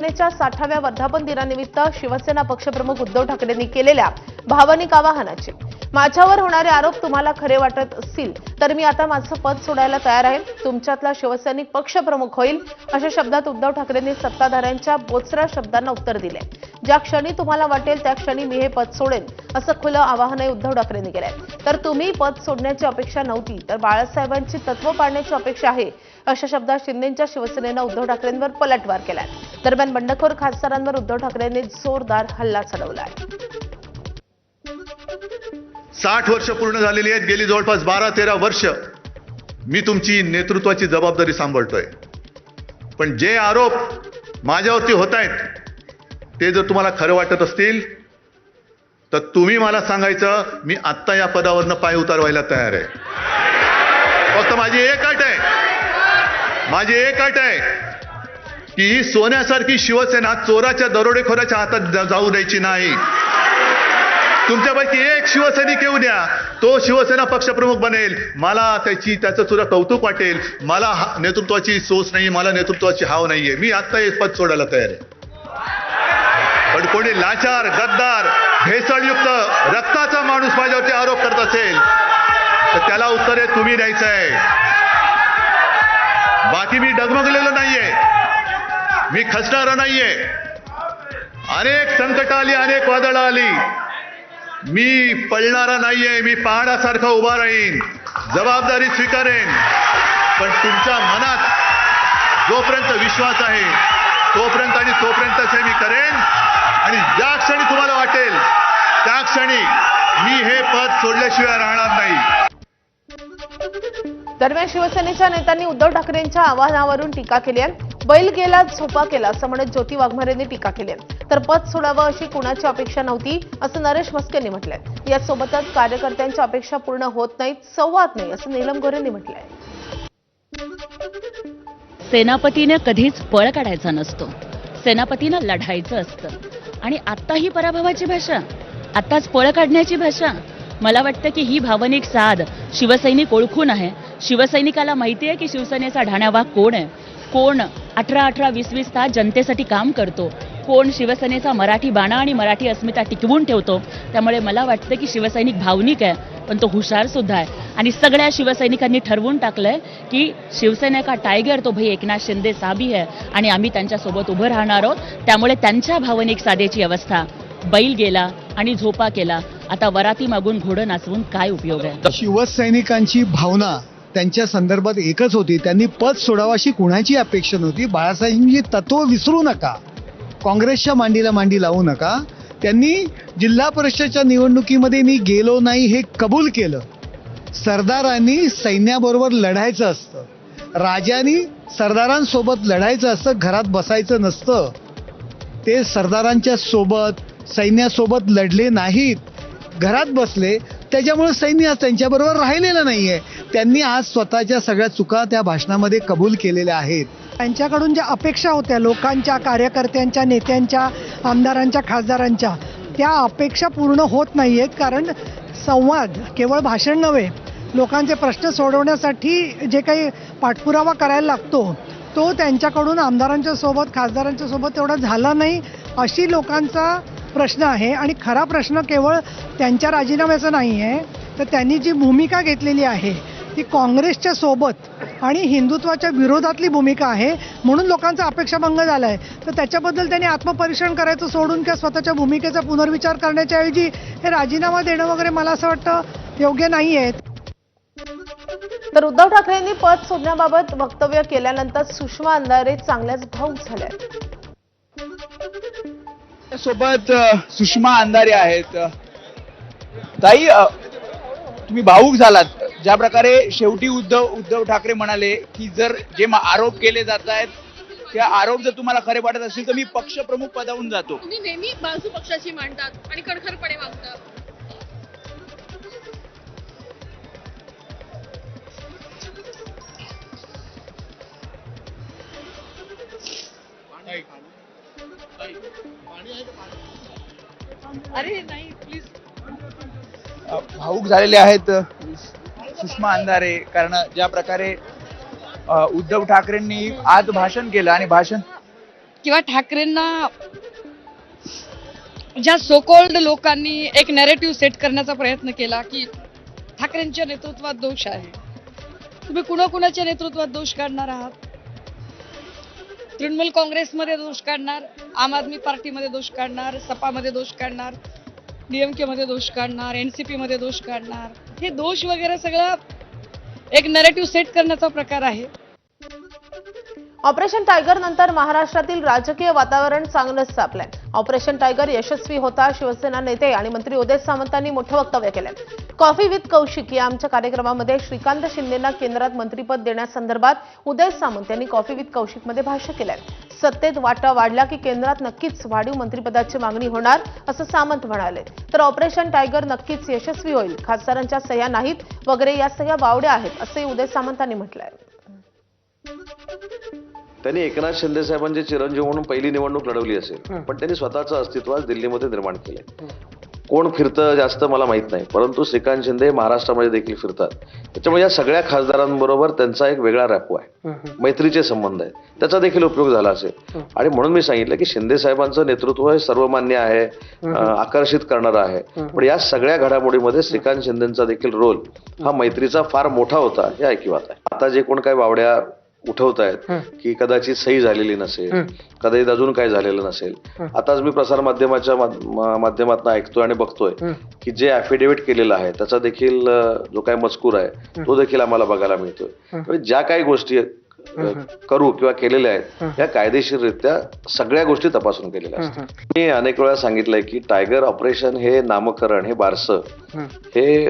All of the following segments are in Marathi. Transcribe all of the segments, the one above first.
शिवसेनेच्या 60व्या वर्धापन दिनानिमित्त शिवसेना पक्षप्रमुख उद्धव ठाकरेंनी केलेल्या भावनिक आवाहनाची माझ्यावर होणारे आरोप तुम्हाला खरे वाटत असतील तर मी आता माझं पद सोडायला तयार आहे, तुमच्यातला शिवसैनिक पक्षप्रमुख होईल, अशा शब्दात उद्धव ठाकरेंनी सत्ताधाऱ्यांच्या बोचऱ्या शब्दांना उत्तर दिले। ज्या क्षणी तुम्हाला वाटेल त्या क्षणी मी हे पद सोडेन असं खुलं आवाहनही उद्धव ठाकरेंनी केलंय। तर तुम्ही पद सोडण्याची अपेक्षा नव्हती तर बाळासाहेबांची तत्व पाळण्याची अपेक्षा आहे, अशा शब्दात शिंदेच्या शिवसेनेनं उद्धव ठाकरेंवर पलटवार केलाय। दरम्यान बंडखोर खासदारांवर उद्धव ठाकरेंनी जोरदार हल्ला चढवलाय। 60 वर्ष पूर्ण झालेली आहेत, गेली जवळपास 12-13 वर्ष मी तुमची नेतृत्वाची जबाबदारी सांभाळतोय। पण जे आरोप माझ्यावरती होत आहेत ते जर तुम्हाला खरं वाटत असतील तर तुम्ही मला सांगायचं, मी आत्ता या पदावरनं पाय उतारवायला तयार आहे। फक्त माझी एक अट आहे की ही सोन्यासारखी शिवसेना चोराच्या दरोडेखोराच्या हातात जाऊ द्यायची नाही। तुमच्यापैकी एक शिवसैनिक येऊ द्या, तो शिवसेना पक्षप्रमुख बनेल, मला त्याचं सुद्धा कौतुक वाटेल। मला नेतृत्वाची सोच नाही, मला नेतृत्वाची हाव नाहीये, मी आत्ता हे पद सोडायला तयार आहे। पण कोणी लाचार, गद्दार, भेसळयुक्त रक्ताचा माणूस माझ्यावरती आरोप करत असेल तर त्याला उत्तर हे तुम्ही द्यायचं आहे। बाकी मी डगमगलेलो नाहीये, मी खचणारा नाहीये। अनेक संकट आली, अनेक वादळं आली, मी पळणारा नाहीये, मी पहाडासारखा उभा राहीन, जबाबदारी स्वीकारेन। पण तुमच्या मनात जोपर्यंत विश्वास आहे तोपर्यंतच हे मी करेन। आणि ज्या क्षणी तुम्हाला वाटेल त्या क्षणी मी हे पद सोडल्याशिवाय राहणार नाही। दरम्यान शिवसेनेच्या नेत्यांनी उद्धव ठाकरेंच्या आवाहनावरून टीका केली आहे। बैल गेला झोपा केला असं म्हणत ज्योती वाघमारेंनी टीका केली आहे। तर पद सोडावं अशी कुणाची अपेक्षा नव्हती असं नरेश म्हस्केंनी म्हटलंय। यासोबतच कार्यकर्त्यांच्या अपेक्षा पूर्ण होत नाहीत, संवाद नाही असं नीलम गोरेंनी म्हटलंय। सेनापतीने कधीच पळ काढायचा नसतो, सेनापतीनं लढायचं असतं। आणि आता ही पराभवाची भाषा, आताच पळ काढण्याची भाषा, मला वाटतं की ही भावनिक साध शिवसैनिक ओळखून आहे। शिवसैनिकाला माहिती आहे की शिवसेनेचा ढाण्यावाग कोण आहे, कोण 18-18, 20-20 तास जनतेसाठी काम करतो, कोण शिवसेनेचा मराठी बाणा आणि मराठी अस्मिता टिकवून ठेवतो। त्यामुळे मला वाटतं की शिवसैनिक भावनिक आहे पण तो हुशार सुद्धा आहे। आणि सगळ्या शिवसैनिकांनी ठरवून टाकलंय की शिवसेना का टायगर तो भाई एकनाथ शिंदे साहबी है आणि आम्ही त्यांच्यासोबत उभं राहणार आहोत। त्यामुळे त्यांच्या भावनिक साधेची अवस्था, बैल गेला आणि झोपा केला, आता वराती मागून घोडं नाचवून काय उपयोग आहे। शिवसैनिकांची भावना त्यांच्या संदर्भात एकच होती, त्यांनी पद सोडावं अशी कुणाची अपेक्षा नव्हती। बाळासाहेबांची तत्व विसरू नका, काँग्रेसच्या मांडीला मांडी लावू नका। त्यांनी जिल्हा परिषदच्या निवडणुकीमध्ये मी गेलो नाही हे कबूल केलं। सरदारांनी सैन्याबरोबर लढायचं असतं, राजांनी सरदारांसोबत लढायचं असतं, घरात बसायचं नसतं। ते सरदारांच्या सोबत सैन्यासोबत लढले नाहीत, घरात बसले, त्याच्यामुळे सैन्य त्यांच्याबरोबर राहिलेलं नाहीये। त्यांनी आज स्वतःच्या सगळ्या चुका त्या भाषणामध्ये कबूल केलेल्या आहेत। त्यांच्याकडून ज्या अपेक्षा होत्या लोकांच्या, कार्यकर्त्यांच्या, नेत्यांच्या, आमदारांच्या, खासदारांच्या, त्या अपेक्षा पूर्ण होत नाहीयेत। कारण संवाद केवळ भाषण नव्हे, लोकांचे प्रश्न सोडवण्यासाठी जे काही पाठपुरावा करायला लागतो तो त्यांच्याकडून आमदारांच्या सोबत, खासदारांच्या सोबत तेवढा झाला नाही, अशी लोकांचा प्रश्न आहे। आणि खरा प्रश्न केवळ त्यांच्या राजीनाम्याचा नाही आहे, तर त्यांनी जी भूमिका घेतलेली आहे ती काँग्रेसच्या सोबत आणि हिंदुत्वाच्या विरोधातली भूमिका आहे, म्हणून लोकांचा अपेक्षाभंग झाला आहे। तर त्याच्याबद्दल त्यांनी आत्मपरीक्षण करायचं सोडून किंवा स्वतःच्या भूमिकेचा पुनर्विचार करण्याच्या ऐवजी हे राजीनामा देणं वगैरे मला असं वाटतं योग्य नाही आहे। तर उद्धव ठाकरेंनी पद सोडण्याबाबत वक्तव्य केल्यानंतर सुषमा अंधारे चांगल्याच भावूक झाल्या। सोबत सुषमा अंधारे आहेत। ताई, तुम्ही भावूक झालात ज्या प्रकारे शेवटी उद्धव ठाकरे म्हणाले की जर जे आरोप केले जात आहेत त्या आरोप जर तुम्हाला खरे वाटत असतील तर मी पक्षप्रमुख पदावरून जातो। तुम्ही नेहमी बाजू पक्षाची मांडतात आणि कणखरपणे वागतात। अरे नाही प्लीज। भावूक झालेले आहेत सुषमा अंधारे, कारण ज्या प्रकारे उद्धव ठाकरेंनी आज भाषण केलं आणि भाषण किंवा ठाकरेंना ज्या सोकोल्ड लोकांनी एक नॅरेटिव्ह सेट करण्याचा प्रयत्न केला की ठाकरेंच्या नेतृत्वात दोष आहे, तुम्ही कुणाकुणाच्या नेतृत्वात दोष काढणार आहात? तृणमूल काँग्रेसमध्ये दोष काढणार, आम आदमी पार्टीमध्ये दोष काढणार, सपामध्ये दोष काढणार, DMK मध्ये दोष काढणार, NCP मध्ये दोष काढणार. हे दोष वगैरे सगळं एक नॅरेटिव्ह सेट करण्याचा प्रकार आहे. ऑपरेशन टायगर नंतर महाराष्ट्रातील राजकीय वातावरण चांगलंच तापलंय. ऑपरेशन टायगर यशस्वी होता शिवसेना नेते आणि मंत्री उदय सामंतांनी मोठं वक्तव्य केलंय. कॉफी विथ कौशिक या आमच्या कार्यक्रमामध्ये श्रीकांत शिंदेंना केंद्रात मंत्रीपद देण्यासंदर्भात उदय सामंत यांनी कॉफी विथ कौशिकमध्ये भाष्य केलंय. सत्तेत वाटा वाढला की केंद्रात नक्कीच वाढीव मंत्रिपदाची मागणी होणार असं सामंत म्हणाले. तर ऑपरेशन टायगर नक्कीच यशस्वी होईल, खासदारांच्या सह्या नाहीत वगैरे या सगळ्या बावड्या आहेत असंही उदय सामंतांनी म्हटलंय. त्यांनी एकनाथ शिंदे साहेबांचे चिरंजीव म्हणून पहिली निवडणूक लढवली असेल, पण त्यांनी स्वतःचं अस्तित्व आज दिल्लीमध्ये निर्माण केलंय. कोण फिरतं जास्त मला माहित नाही, परंतु श्रीकांत शिंदे महाराष्ट्रामध्ये देखील फिरतात. त्याच्यामुळे या सगळ्या खासदारांबरोबर त्यांचा एक वेगळा रॅपो आहे, मैत्रीचे संबंध आहेत, त्याचा देखील उपयोग झाला असेल. आणि म्हणून मी सांगितलं की शिंदे साहेबांचं नेतृत्व हे सर्वमान्य आहे, आकर्षित करणारं आहे. पण या सगळ्या घडामोडीमध्ये श्रीकांत शिंदेचा देखील रोल हा मैत्रीचा फार मोठा होता हे ऐकिवात आहे. आता जे कोण काही बावड्या उठवत आहेत की कदाचित सही झालेली नसेल, कदाचित अजून काय झालेलं नसेल. आताच मी प्रसार माध्यमाच्या माध्यमातून ऐकतोय आणि बघतोय की जे ऍफिडेव्हिट केलेलं आहे त्याचा देखील जो काही मजकूर आहे तो देखील आम्हाला बघायला मिळतोय. ज्या काही गोष्टी करू किंवा केलेल्या आहेत या कायदेशीररित्या सगळ्या गोष्टी तपासून केलेल्या असतात. मी अनेक वेळा सांगितलंय की टायगर ऑपरेशन हे नामकरण, हे बारसं हे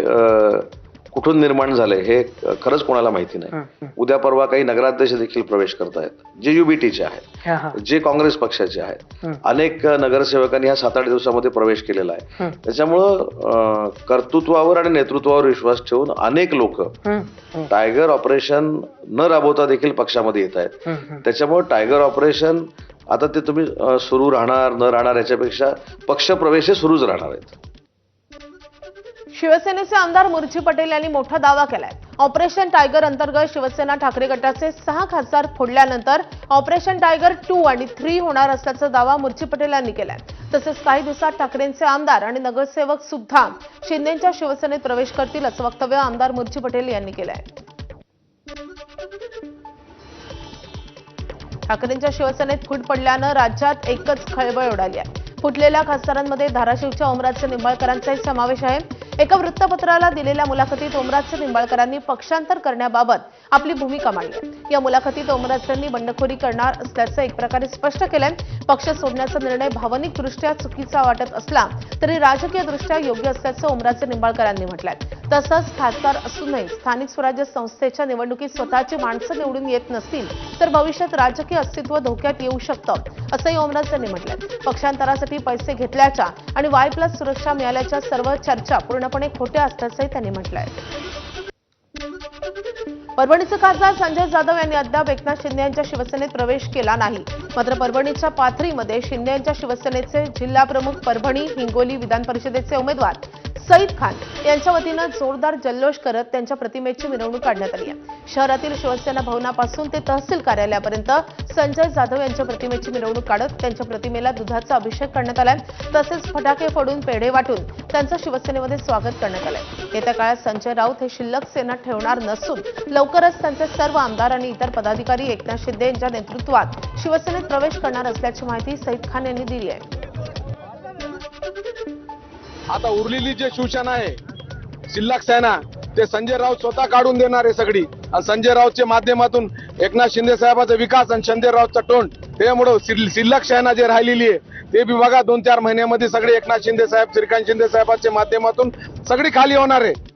कुठून निर्माण झालंय हे खरंच कोणाला माहिती नाही. उद्या परवा काही नगराध्यक्ष देखील प्रवेश करतायत जे UBTचे आहेत, जे काँग्रेस पक्षाचे आहेत. अनेक नगरसेवकांनी ह्या 7-8 दिवसामध्ये प्रवेश केलेला आहे. त्याच्यामुळं कर्तृत्वावर आणि नेतृत्वावर विश्वास ठेवून अनेक लोक टायगर ऑपरेशन न राबवता देखील पक्षामध्ये येत आहेत. त्याच्यामुळे टायगर ऑपरेशन आता ते तुम्ही सुरू राहणार न राहणार याच्यापेक्षा पक्ष प्रवेश हे सुरूच राहणार आहेत. शिवसेनेचे आमदार मुर्ची पटेल यांनी मोठा दावा केलाय. ऑपरेशन टायगर अंतर्गत शिवसेना ठाकरे गटाचे 6 खासदार फोडल्यानंतर ऑपरेशन टायगर 2 आणि 3 होणार असल्याचा दावा मुर्ची पटेल यांनी केलाय. तसेच काही दिवसात ठाकरेंचे आमदार आणि नगरसेवक सुद्धा शिंदेच्या शिवसेनेत प्रवेश करतील असं वक्तव्य आमदार मुर्ची पटेल यांनी केलंय. ठाकरेंच्या शिवसेनेत फूट पडल्यानं राज्यात एकच खळबळ उडाली आहे. फुटलेल्या खासदारांमध्ये धाराशिवच्या ओमराजे निंबाळकरांचाही समावेश आहे. एका वृत्तपत्राला दिलेल्या मुलाखतीत ओमराजे निंबाळकरांनी पक्षांतर करण्याबाबत आपली भूमिका मांडली आहे. या मुलाखतीत ओमराजेंनी बंडखोरी करणार असल्याचं एक प्रकारे स्पष्ट केलंय. पक्ष सोडण्याचा निर्णय भावनिकदृष्ट्या चुकीचा वाटत असला तरी राजकीयदृष्ट्या योग्य असल्याचं ओमराजे निंबाळकरांनी म्हटलंय. तसंच खासदार असूनही स्थानिक स्वराज्य संस्थेच्या निवडणुकीत स्वतःची माणसं निवडून येत नसतील तर भविष्यात राजकीय अस्तित्व धोक्यात येऊ शकतं असंही ओमराजेंनी म्हटलंय. पक्षांतरासाठी पैसे घेतल्याच्या आणि Y+ सुरक्षा मिळाल्याच्या सर्व चर्चा पूर्णपणे खोट्या असल्याचंही त्यांनी म्हटलंय. परभणीचे खासदार संजय जाधव यांनी अद्याप एकनाथ शिंदे यांच्या शिवसेनेत प्रवेश केला नाही. मात्र परभणीच्या पाथरीमध्ये शिंदे यांच्या शिवसेनेचे जिल्हा प्रमुख, परभणी हिंगोली विधान परिषदेचे उमेदवार सईद खान यांच्या वतीनं जोरदार जल्लोष करत त्यांच्या प्रतिमेची मिरवणूक काढण्यात आली आहे. शहरातील शिवसेना भवनापासून ते तहसील कार्यालयापर्यंत संजय जाधव यांच्या प्रतिमेची मिरवणूक काढत त्यांच्या प्रतिमेला दुधाचा अभिषेक करण्यात आलाय. तसेच फटाके फोडून पेढे वाटून त्यांचं शिवसेनेमध्ये स्वागत करण्यात आलंय. येत्या काळात संजय राऊत हे शिल्लक सेना ठेवणार नसून लवकरच त्यांचे सर्व आमदार आणि इतर पदाधिकारी एकनाथ शिंदे यांच्या नेतृत्वात शिवसेनेत प्रवेश करणार असल्याची माहिती सईद खान यांनी दिली आहे. आता उरलेली जे शिवसेना आहे शिल्लक सेना ते संजय राऊत स्वतः काढून देणार आहे सगळी. आणि संजय राऊतच्या माध्यमातून एकनाथ शिंदे साहेबांचा विकास आणि संजय राऊतचा तोंड त्यामुळे शिल्लक सेना जे राहिलेली आहे ते बी बघा 2-4 महिन्यामध्ये सगळे एकनाथ शिंदे साहेब, श्रीकांत शिंदे साहेबांच्या माध्यमातून सगळी खाली होणार आहे.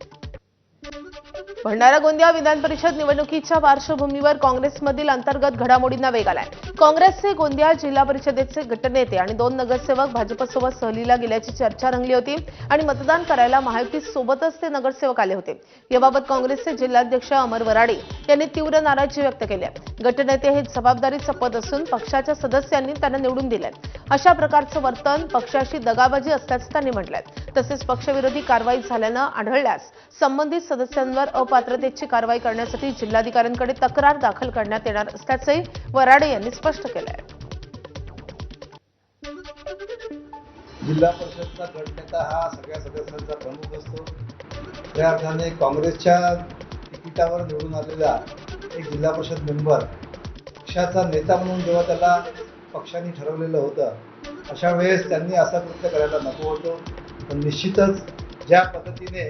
भंडारा गोंदिया विधान परिषद निवडणुकीच्या पार्श्वभूमीवर काँग्रेसमधील अंतर्गत घडामोडींना वेग आलाय. काँग्रेसचे गोंदिया जिल्हा परिषदेचे गटनेते आणि 2 नगरसेवक भाजपसोबत सहलीला गेल्याची चर्चा रंगली होती आणि मतदान करायला महायुतीसोबतच ते नगरसेवक आले होते. याबाबत काँग्रेसचे जिल्हाध्यक्ष अमर वराडे यांनी तीव्र नाराजी व्यक्त केली आहे. गटनेते हे जबाबदारीचं पद असून पक्षाच्या सदस्यांनी त्यांना निवडून दिलंय. अशा प्रकारचं वर्तन पक्षाशी दगाबाजी असल्याचं त्यांनी म्हटलंय. तसेच पक्षविरोधी कारवाई झाल्यानं आढळल्यास संबंधित सदस्यांवर अपात्रतेची कारवाई करण्यासाठी जिल्हाधिकाऱ्यांकडे तक्रार दाखल करण्यात येणार असल्याचंही वराडे यांनी स्पष्ट केलंय. जिल्हा परिषदचा गटनेता हा सगळ्या सदस्यांचा प्रमुख असतो. त्या अर्थाने काँग्रेसच्या तिकिटावर निवडून आलेला एक जिल्हा परिषद मेंबर पक्षाचा नेता म्हणून जेव्हा त्याला पक्षाने ठरवलेलं होतं, अशा वेळेस त्यांनी असं कृत्य करायला नको होतं. पण निश्चितच ज्या पद्धतीने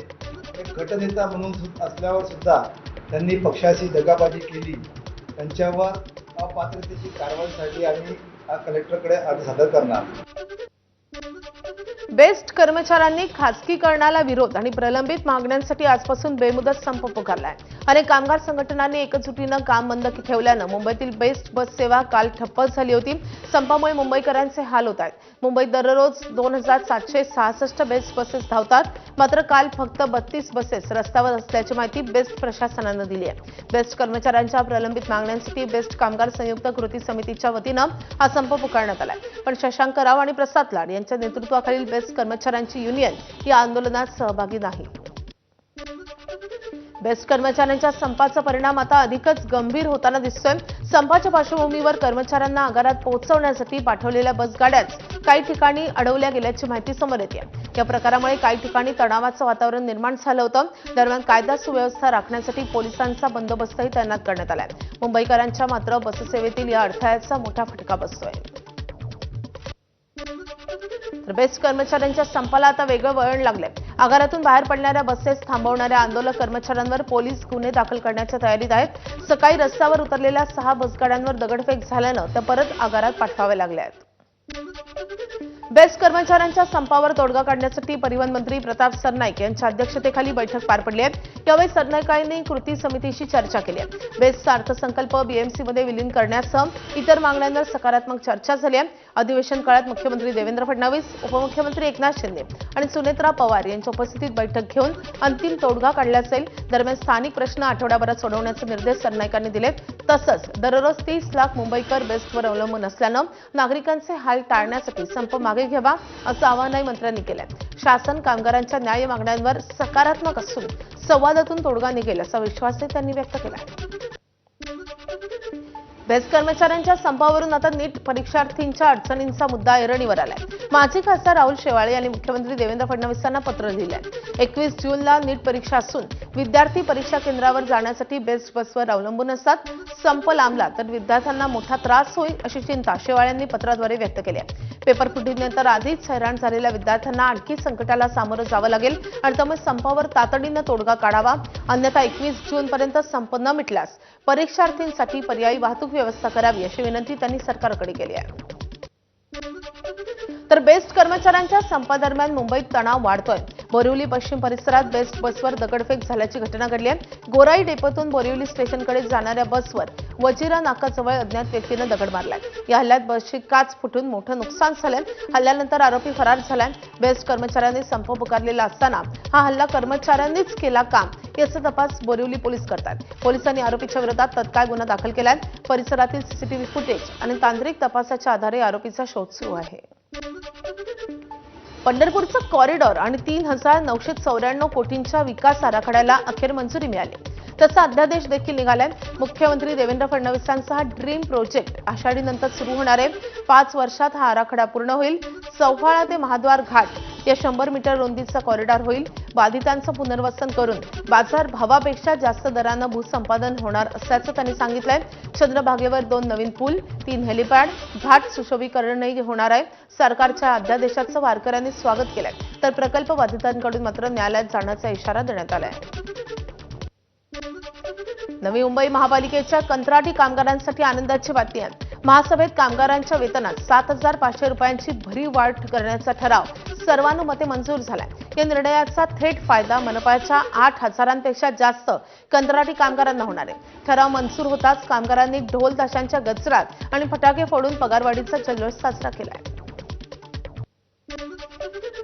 एक गटनेता म्हणून असल्यावर सुद्धा त्यांनी पक्षाची दगाबाजी केली, त्यांच्यावर अपात्रतेची कारवाईसाठी आम्ही कलेक्टरकडे अर्ज सादर करणार. बेस्ट कर्मचाऱ्यांनी खासगीकरणाला विरोध आणि प्रलंबित मागण्यांसाठी आजपासून बेमुदत संप पुकारलाय. अनेक कामगार संघटनांनी एकजुटीनं काम बंद ठेवल्यानं मुंबईतील बेस्ट बस सेवा काल ठप्प झाली होती. संपामुळे मुंबईकरांचे हाल होत आहेत. मुंबईत दररोज 2766 बेस्ट बसेस धावतात, मात्र काल फक्त 32 बसेस रस्त्यावर असल्याची माहिती बेस्ट प्रशासनानं दिली आहे. बेस्ट कर्मचाऱ्यांच्या प्रलंबित मागण्यांसाठी बेस्ट कामगार संयुक्त कृती समितीच्या वतीनं हा संप पुकारण्यात आलाय. पण शशांक राव आणि प्रसाद लाड यांच्या नेतृत्वाखालील बेस्ट कर्मचाऱ्यांची युनियन या आंदोलनात सहभागी नाही. बेस्ट कर्मचाऱ्यांच्या संपाचा परिणाम आता अधिकच गंभीर होताना दिसतोय. संपाच्या पार्श्वभूमीवर कर्मचाऱ्यांना आगारात पोहोचवण्यासाठी पाठवलेल्या बसगाड्याच काही ठिकाणी अडवल्या गेल्याची माहिती समोर येते. या प्रकारामुळे काही ठिकाणी तणावाचं वातावरण निर्माण झालं होतं. दरम्यान कायदा सुव्यवस्था राखण्यासाठी पोलिसांचा बंदोबस्तही तैनात करण्यात आलाय. मुंबईकरांच्या मात्र बससेवेतील या अडथळ्याचा मोठा फटका बसतोय. तर बेस्ट कर्मचाऱ्यांच्या संपाला आता वेगळं वळण लागलंय. आगारातून बाहेर पडणाऱ्या बसेस थांबवणाऱ्या आंदोलक कर्मचाऱ्यांवर पोलीस गुन्हे दाखल करण्याच्या तयारीत आहेत. सकाळी रस्त्यावर उतरलेल्या 6 बसगाड्यांवर दगडफेक झाल्यानं त्या परत आगारात पाठवाव्या लागल्या आहेत. बेस्ट कर्मचाऱ्यांच्या संपावर तोडगा काढण्यासाठी परिवहन मंत्री प्रताप सरनाईक यांच्या अध्यक्षतेखाली बैठक पार पडली आहे. यावेळी सरनाईकांनी कृती समितीशी चर्चा केली आहे. बेस्टचा अर्थसंकल्प बीएमसीमध्ये विलीन करण्यासह इतर मागण्यांवर सकारात्मक चर्चा झाली आहे. अधिवेशन काळात मुख्यमंत्री देवेंद्र फडणवीस, उपमुख्यमंत्री एकनाथ शिंदे आणि सुनेत्रा पवार यांच्या उपस्थितीत बैठक घेऊन अंतिम तोडगा काढला जाईल. दरम्यान स्थानिक प्रश्न आठवड्याभरात सोडवण्याचे निर्देश सरनाईकांनी दिले. तसंच दररोज 30 लाख मुंबईकर बेस्टवर अवलंबून असल्यानं नागरिकांचे हाल टाळण्यासाठी संप मागे घ्यावा असं आवाहनही मंत्र्यांनी केलंय. शासन कामगारांच्या न्याय मागण्यांवर सकारात्मक असून संवादातून तोडगा निघेल असा विश्वासही त्यांनी व्यक्त केला. बेस्ट कर्मचाऱ्यांच्या संपावरून आता नीट परीक्षार्थींच्या अडचणींचा मुद्दा ऐरणीवर आलाय. माजी खासदार राहुल शेवाळे यांनी मुख्यमंत्री देवेंद्र फडणवीसांना पत्र लिहिलंय. 21 जूनला नीट परीक्षा असून विद्यार्थी परीक्षा केंद्रावर जाण्यासाठी बेस्ट बसवर अवलंबून असतात. संप लांबला तर विद्यार्थ्यांना मोठा त्रास होईल अशी चिंता शेवाळ्यांनी पत्राद्वारे व्यक्त केली आहे. पेपर फुटीनंतर आधीच हैराण झालेल्या विद्यार्थ्यांना आणखी संकटाला सामोरं जावं लागेल आणि त्यामुळे संपावर तातडीनं तोडगा काढावा. अन्यथा 21 जूनपर्यंत संप न मिटल्यास परीक्षार्थींसाठी पर्यायी वाहतूक व्यवस्था करावी अशी विनंती त्यांनी सरकारकडे केली आहे. तर बेस्ट कर्मचाऱ्यांच्या संपादरम्यान मुंबईत तणाव वाढतोय. बोरिवली पश्चिम परिसरात बेस्ट बसवर दगडफेक झाल्याची घटना घडली आहे. गोराई डेपोतून बोरिवली स्टेशनकडे जाणाऱ्या बसवर वजिरा नाकाजवळ अज्ञात व्यक्तीनं दगड मारलाय. या हल्ल्यात बसची काच फुटून मोठं नुकसान झालंय. हल्ल्यानंतर आरोपी फरार झालाय. बेस्ट कर्मचाऱ्यांनी संप पुकारलेला असताना हा हल्ला कर्मचाऱ्यांनीच केला का याचा तपास बोरिवली पोलीस करतात. पोलिसांनी आरोपीच्या विरोधात तत्काळ गुन्हा दाखल केलाय. परिसरातील सीसीटीव्ही फुटेज आणि तांत्रिक तपासाच्या आधारे आरोपीचा शोध सुरू आहे. पंढरपूरचा कॉरिडॉर आणि 3,994 कोटींच्या विकास आराखड्याला अखेर मंजुरी मिळाली. त्याचा अध्यादेश देखील निघालाय. मुख्यमंत्री देवेंद्र फडणवीसांचा हा ड्रीम प्रोजेक्ट आषाढीनंतर सुरू होणार आहे. 5 वर्षात हा आराखडा पूर्ण होईल. चौफाळा ते महाद्वार घाट या 100 मीटर रुंदीचा कॉरिडॉर होईल. बाधितांचं पुनर्वसन करून बाजार भावापेक्षा जास्त दरानं भूसंपादन होणार असल्याचं त्यांनी सांगितलंय. चंद्रभागेवर 2 नवीन पूल, 3 हेलिपॅड, घाट सुशोभीकरणही होणार आहे. सरकारच्या अध्यादेशाचं वारकऱ्यांनी स्वागत केलंय. तर प्रकल्प बाधितांकडून मात्र न्यायालयात जाण्याचा इशारा देण्यात आलाय. नवी मुंबई महापालिकेच्या कंत्राटी कामगारांसाठी आनंदाची बातमी आहे. महासभेत कामगारांच्या वेतनात 7,500 रुपयांची भरीव वाढ करण्याचा ठराव सर्वानुमते मंजूर झालाय. या निर्णयाचा थेट फायदा मनपाच्या 8,000पेक्षा जास्त कंत्राटी कामगारांना होणार आहे. ठराव मंजूर होताच कामगारांनी ढोल ताशांच्या गजरात आणि फटाके फोडून पगारवाढीचा जल्लोष साजरा केलाय.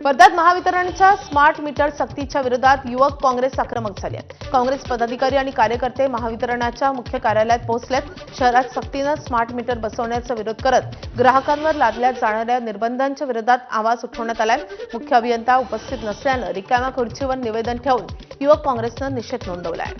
वर्ध्यात महावितरणच्या स्मार्ट मीटर सक्तीच्या विरोधात युवक काँग्रेस आक्रमक झाले आहेत. काँग्रेस पदाधिकारी आणि कार्यकर्ते महावितरणाच्या मुख्य कार्यालयात पोहोचलेत. शहरात सक्तीनं स्मार्ट मीटर बसवण्याचा विरोध करत ग्राहकांवर लादल्या जाणाऱ्या निर्बंधांच्या विरोधात आवाज उठवण्यात आलाय. मुख्य अभियंता उपस्थित नसल्यानं रिकाम्या खुर्चीवर निवेदन ठेवून युवक काँग्रेसनं निषेध नोंदवलाय.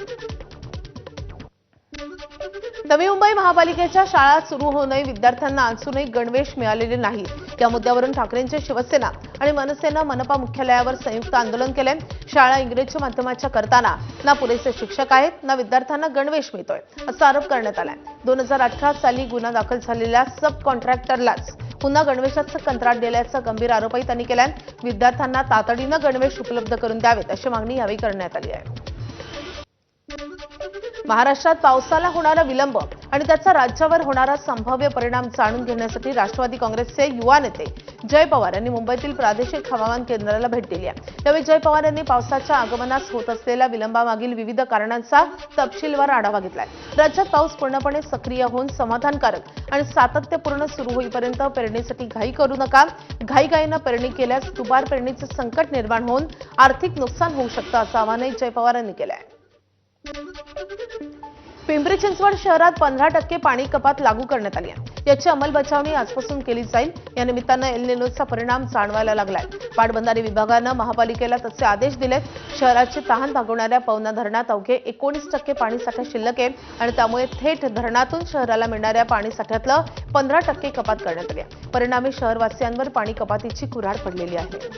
नवी मुंबई महापालिकेच्या शाळा सुरू होऊनही विद्यार्थ्यांना अजूनही गणवेश मिळालेले नाही. या मुद्द्यावरून ठाकरेंची शिवसेना आणि मनसेनं मनपा मुख्यालयावर संयुक्त आंदोलन केले. शाळा इंग्रजी माध्यमाच्या करताना ना पुरेसे शिक्षक आहेत ना विद्यार्थ्यांना गणवेश मिळतोय असा आरोप करण्यात आलाय. 2018 साली गुन्हा दाखल झालेल्या सब कॉन्ट्रॅक्टरलाच पुन्हा गणवेशाचं कंत्राट दिल्याचा गंभीर आरोपही त्यांनी केलाय. विद्यार्थ्यांना तातडीनं गणवेश उपलब्ध करून द्यावेत अशी मागणी यावेळी करण्यात आली आहे. महाराष्ट्रात पावसाला होणारा विलंब आणि त्याचा राज्यावर होणारा संभाव्य परिणाम जाणून घेण्यासाठी राष्ट्रवादी काँग्रेसचे युवा नेते जय पवार यांनी मुंबईतील प्रादेशिक हवामान केंद्राला भेट दिली आहे. यावेळी जय पवार यांनी पावसाच्या आगमनास होत असलेल्या विलंबामागील विविध कारणांचा तपशीलवार आढावा घेतलाय. राज्यात पाऊस पूर्णपणे सक्रिय होऊन समाधानकारक आणि सातत्यपूर्ण सुरू होईपर्यंत पेरणीसाठी घाई करू नका. घाईघाईनं पेरणी केल्यास दुबार पेरणीचे संकट निर्माण होऊन आर्थिक नुकसान होऊ शकतं असं आवाहनही जय पवार यांनी केलं आहे. पिंपरी चिंचवड शहरात 15% पाणी कपात लागू करण्यात आली आहे. याची अंमलबजावणी आजपासून केली जाईल. या निमित्तानं एल निनोचा परिणाम जाणवायला लागलाय. पाटबंधारे विभागानं महापालिकेला तसे आदेश दिलेत. शहराची तहान भागवणाऱ्या पवना धरणात अवघे 19% पाणीसाठा शिल्लक आहे आणि त्यामुळे थेट धरणातून शहराला मिळणाऱ्या पाणीसाठ्यातलं 15% कपात करण्यात आली आहे. परिणामी शहरवासियांवर पाणी कपातीची कुऱ्हाड पडलेली आहे.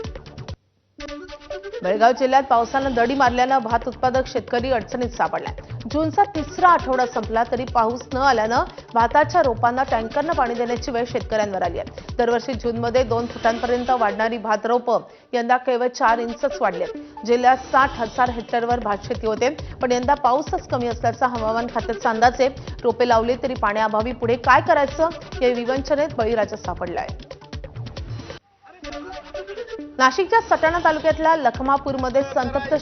बेळगाव जिल्ह्यात पावसानं दडी मारल्यानं भात उत्पादक शेतकरी अडचणीत सापडलाय. जूनचा तिसरा आठवडा संपला तरी पाऊस न आल्यानं भाताच्या रोपांना टँकरनं पाणी देण्याची वेळ शेतकऱ्यांवर आली आहे. दरवर्षी जूनमध्ये 2 फुटांपर्यंत वाढणारी भात रोपं यंदा केवळ 4 इंचच वाढलेत. जिल्ह्यात 60,000 हेक्टरवर भात शेती होते, पण यंदा पाऊसच कमी असल्याचा हवामान खात्याचा अंदाज आहे. रोपे लावली तरी पाण्याअभावी पुढे काय करायचं या विवंचनेत बळीराजा सापडलाय. नाशिकच्या सटाणा तालुक्यातल्या लखमापूरमध्ये संतप्त